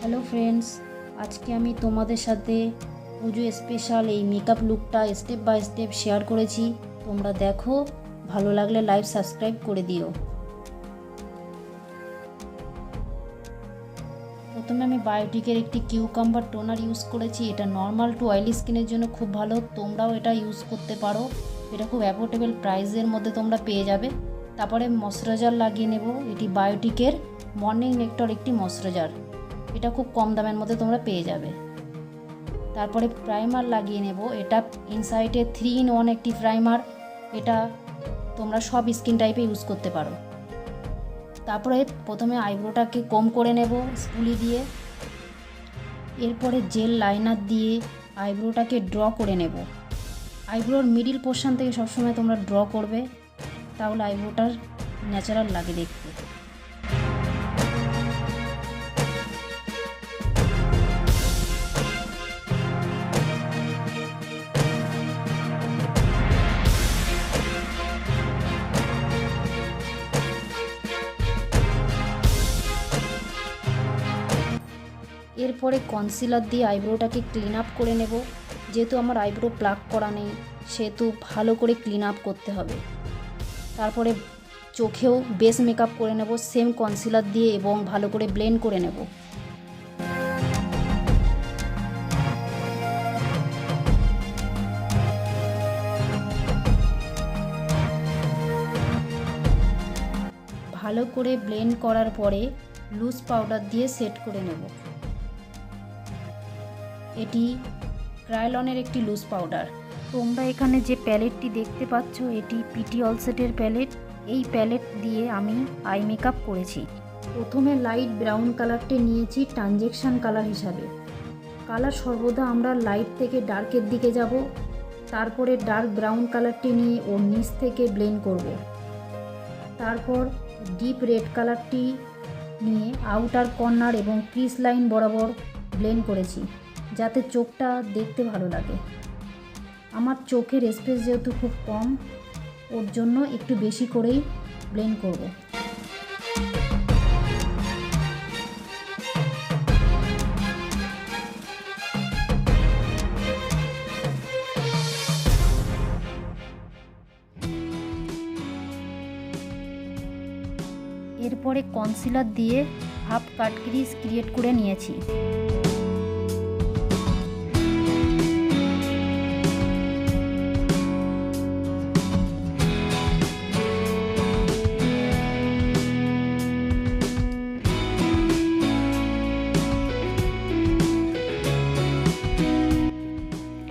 Hello friends, আজকে আমি তোমাদের সাথে পুজো স্পেশাল এই মেকআপ লুকটা স্টেপ বাই স্টেপ শেয়ার করেছি। তোমরা দেখো, ভালো লাগলে লাইভ সাবস্ক্রাইব করে দিও। প্রথমে আমি বায়োটিকের একটি কিউকাম্বার টোনার ইউজ করেছি। এটা নর্মাল টু অয়েলি স্কিনের জন্য খুব ভালো, তোমরাও এটা ইউজ করতে পারো। এটা খুব অ্যাফোর্ডেবল প্রাইসের মধ্যে তোমরা পেয়ে যাবে। তারপরে ময়শ্চারাইজার লাগিয়ে নেব। এটি বায়োটিকের মর্নিং নেক্টর একটি ময়শ্চারাইজার, এটা খুব কম দামের মধ্যে তোমরা পেয়ে যাবে। তারপরে প্রাইমার লাগিয়ে নেব। এটা ইনসাইটে 3-in-1 একটি প্রাইমার, এটা তোমরা সব স্কিন টাইপে ইউজ করতে পারো। তারপরে প্রথমে আইব্রোটাকে কম করে নেব স্পুলি দিয়ে। এরপরে জেল লাইনার দিয়ে আইব্রোটাকে ড্র করে নেব। আইব্রোর মিডিল পোর্শন থেকে সবসময় তোমরা ড্র করবে, তাহলে আইব্রোটার ন্যাচারাল লাগে দেখতে। এরপরে কনসিলার দিয়ে আইব্রোটাকে ক্লিন আপ করে নেব। যেহেতু আমার আইব্রো প্লাক করা নেই, সেহেতু ভালো করে ক্লিন আপ করতে হবে। তারপরে চোখেও বেস মেকআপ করে নেব সেম কনসিলার দিয়ে এবং ভালো করে ব্লেন্ড করে নেব। ভালো করে ব্লেন্ড করার পরে লুজ পাউডার দিয়ে সেট করে নেব। এটি ক্রায়োলনের একটি লুজ পাউডার। তোমরা এখানে যে প্যালেটটি দেখতে পাচ্ছ, এটি পিটি অলসেটের প্যালেট। এই প্যালেট দিয়ে আমি আই মেকআপ করেছি। প্রথমে লাইট ব্রাউন কালারটি নিয়েছি ট্রানজেকশন কালার হিসাবে। কালার সর্বদা আমরা লাইট থেকে ডার্কের দিকে যাব। তারপরে ডার্ক ব্রাউন কালারটি নিয়ে ওর নিচ থেকে ব্লেন্ড করব। তারপর ডিপ রেড কালারটি নিয়ে আউটার কর্নার এবং ক্রিজ লাইন বরাবর ব্লেন্ড করেছি, যাতে চোখটা দেখতে ভালো লাগে। আমার চোখের স্পেস যেহেতু খুব কম, ওর জন্য একটু বেশি করেই ব্লেন্ড করব। এরপরে কনসিলার দিয়ে হাফ কাট ক্রিজ ক্রিয়েট করে নিয়েছি।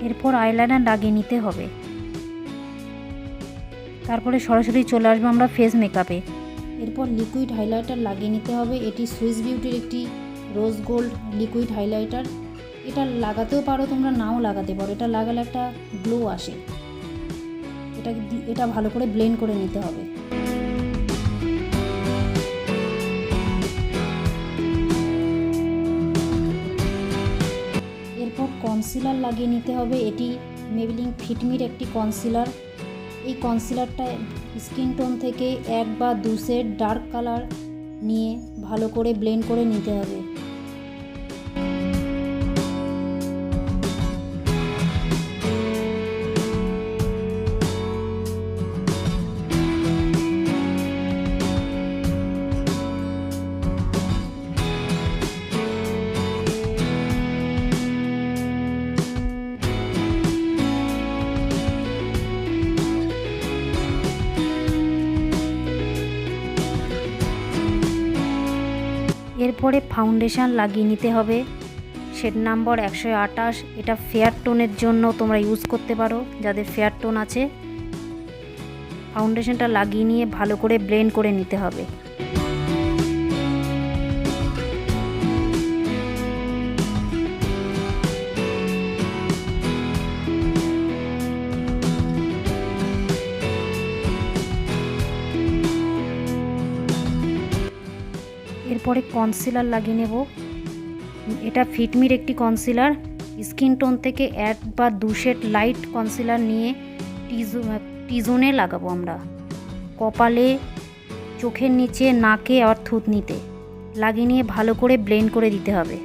এরপর আইলাইনার লাগিয়ে নিতে হবে। তারপরে সরাসরি চলে আসবো আমরা ফেস মেকআপে। এরপর লিকুইড হাইলাইটার লাগিয়ে নিতে হবে। এটি সুইস বিউটির একটি রোজ গোল্ড লিকুইড হাইলাইটার। এটা লাগাতেও পারো, তোমরা নাও লাগাতে পারো। এটা লাগালে একটা গ্লো আসে। এটা ভালো করে ব্লেন্ড করে নিতে হবে। এরপর কনসিলার লাগিয়ে নিতে হবে। এটি মেবেলিন ফিটমির একটি কনসিলার। এই কনসিলারটা স্কিন টোন থেকে 1 বা 2 শেড ডার্ক কালার নিয়ে ভালো করে ব্লেন্ড করে নিতে হবে। এরপরে ফাউন্ডেশন লাগিয়ে নিতে হবে। Shade number 128। এটা ফেয়ার টোনের জন্য তোমরা ইউজ করতে পারো, যাদের ফেয়ার টোন আছে। ফাউন্ডেশনটা লাগিয়ে নিয়ে ভালো করে ব্লেন্ড করে নিতে হবে। এরপরে কনসিলার লাগিয়ে নেব। এটা ফিটমির একটি কনসিলার। স্কিন টোন থেকে 1 বা 2 শেড লাইট কনসিলার নিয়ে টি-জোনে লাগাবো আমরা। কপালে, চোখের নিচে, নাকে আর থুতনিতে লাগিয়ে নিয়ে ভালো করে ব্লেন্ড করে দিতে হবে।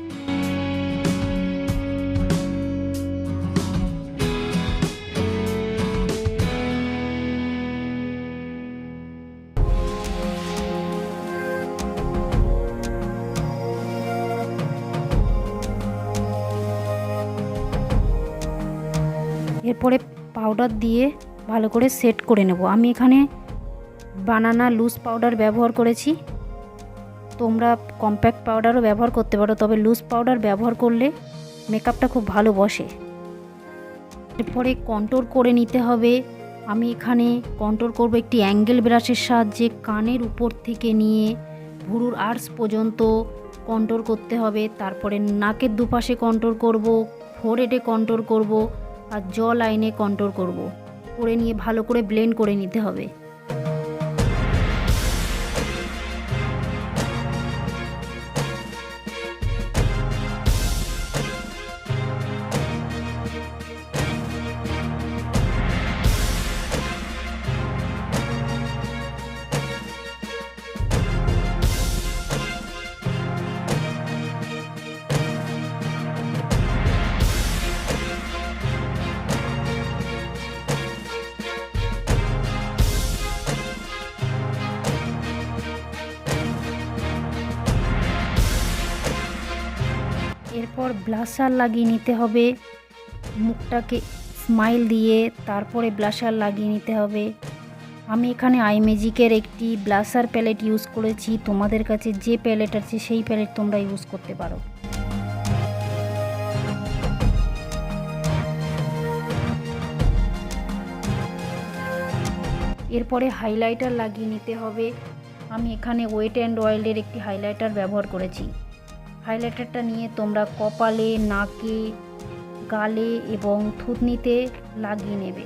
এরপরে পাউডার দিয়ে ভালো করে সেট করে নেব। আমি এখানে বানানা লুজ পাউডার ব্যবহার করেছি, তোমরা কম্প্যাক্ট পাউডারও ব্যবহার করতে পারো, তবে লুজ পাউডার ব্যবহার করলে মেকআপটা খুব ভালো বসে। এরপরে কন্ট্রোল করে নিতে হবে। আমি এখানে কন্ট্রোল করব একটি অ্যাঙ্গেল ব্রাশের সাহায্যে। কানের উপর থেকে নিয়ে ভুরুর আর্চ পর্যন্ত কন্ট্রোল করতে হবে। তারপরে নাকের দুপাশে কন্ট্রোল করব, ফোরহেডে কন্ট্রোল করব, আর জ লাইনে কন্ট্রোল করব। করে নিয়ে ভালো করে ব্লেন্ড করে নিতে হবে। এরপর ব্লাশার লাগিয়ে নিতে হবে, মুখটাকে স্মাইল দিয়ে তারপরে ব্লাশার লাগিয়ে নিতে হবে। আমি এখানে আই ম্যাজিকের একটি ব্লাশার প্যালেট ইউজ করেছি, তোমাদের কাছে যে প্যালেট আছে সেই প্যালেট তোমরা ইউজ করতে পারো। এরপরে হাইলাইটার লাগিয়ে নিতে হবে। আমি এখানে ওয়েট অ্যান্ড ওয়াইল্ডের একটি হাইলাইটার ব্যবহার করেছি। হাইলাইটারটা নিয়ে তোমরা কপালে, নাকে, গালে এবং থুতনিতে লাগিয়ে নেবে।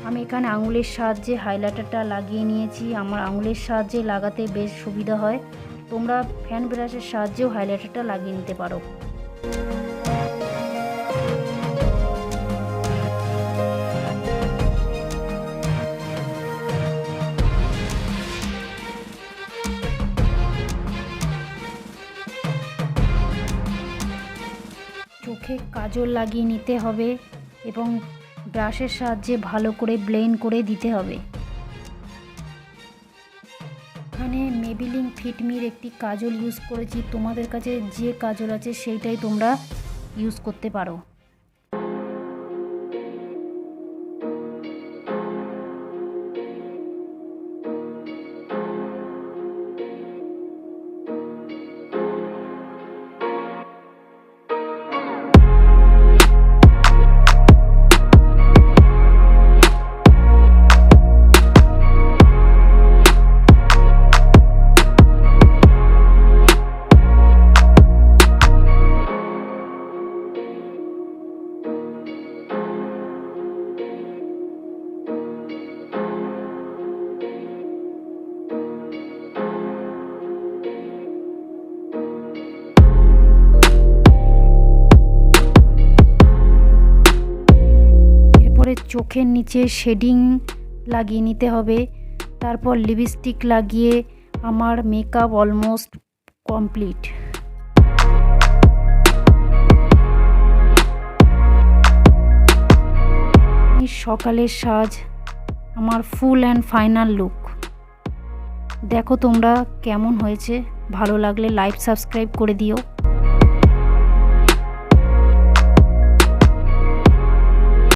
আমি এখানে আঙুলের সাহায্যে হাইলাইটারটা লাগিয়ে নিয়েছি। আমার আঙুলের সাহায্যে লাগাতে বেশ সুবিধা হয়, তোমরা ফ্যান ব্রাশের সাহায্যেও হাইলাইটারটা লাগিয়ে নিতে পারো। চোখে কাজল লাগিয়ে নিতে হবে এবং ব্রাশের সাহায্যে ভালো করে ব্লেন্ড করে দিতে হবে। এখানে মেবিলিন ফিটমির একটি কাজল ইউজ করেছি, তোমাদের কাছে যে কাজল আছে সেইটাই তোমরা ইউজ করতে পারো। চোখের নিচে শেডিং লাগিয়ে নিতে হবে। তারপর লিপস্টিক লাগিয়ে আমার মেকআপ অলমোস্ট কমপ্লিট। সকালের সাজ আমার ফুল অ্যান্ড ফাইনাল লুক। দেখো তোমরা কেমন হয়েছে, ভালো লাগলে লাইক সাবস্ক্রাইব করে দিও।